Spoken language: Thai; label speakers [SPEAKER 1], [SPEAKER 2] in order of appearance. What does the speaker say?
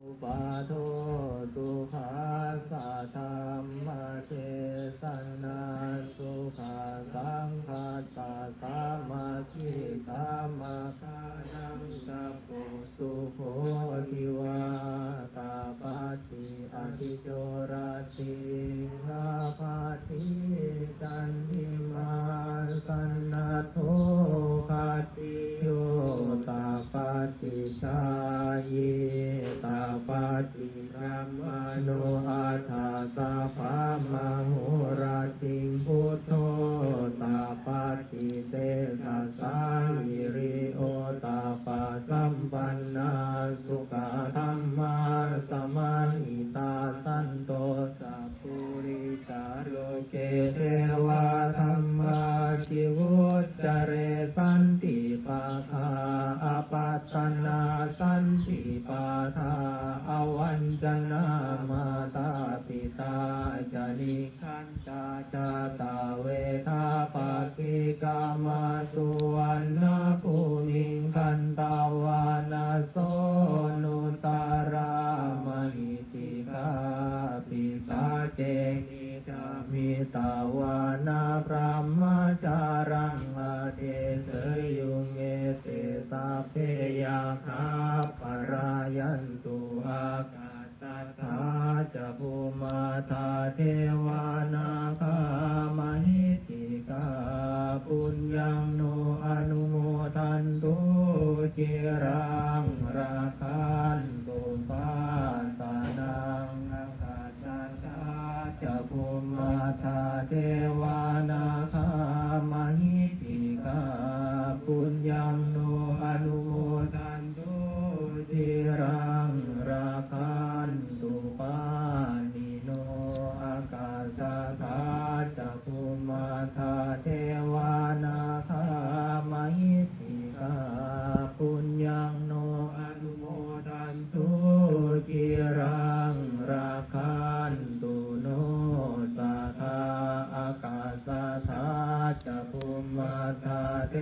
[SPEAKER 1] อุปาโทสุขาสะธรรมเทศนาสุขาสังฆาตาสามาธิสามาคานังสัพพุสุโขทิวาตาปาติอธิโจราติลาภาติจันทิมาสันนาโทคาติโยตาปาติชายตาปาติพระมโนอาถาสาภามโหราติพุทโธตาปาติเตสัสสาหิริโอตาปาสัมปันนาสุขธรรมาสมาหิตาสันโตสัพพุริสาโลเกเทวาธรรมาจิวุจจเรสันติปาทาอปัตตนาสันติปาทาอวัญจนามาตาปิตาจานิคันตาจาตาเวทาปากิกามาสุวรรณภูมิคันตาวานาโสนุตารามหิสิกาปิสาเจนิจามิตาวานาพระมจารังอาเทเสยุงเอเตสาเพยาคาปรายันตุอากาสัทธาจะภูมาธาเทวานาคามหิติกาปุญญังโนอนุโมทันตุจิรังราคันตุปาตานังอาคาสัทธาจะภูมาธาเทวานาคามหิติกาปุญญังโนอนุโมทันตุจิรังราคันตุปานิโนอากาสัทธาจะภูมาธาเทวานาคามหิติกาปุญญังโนอนุโมทันตุจิรังราคันตุโนสัทธาอากาสัทธาจะภูมาธาเท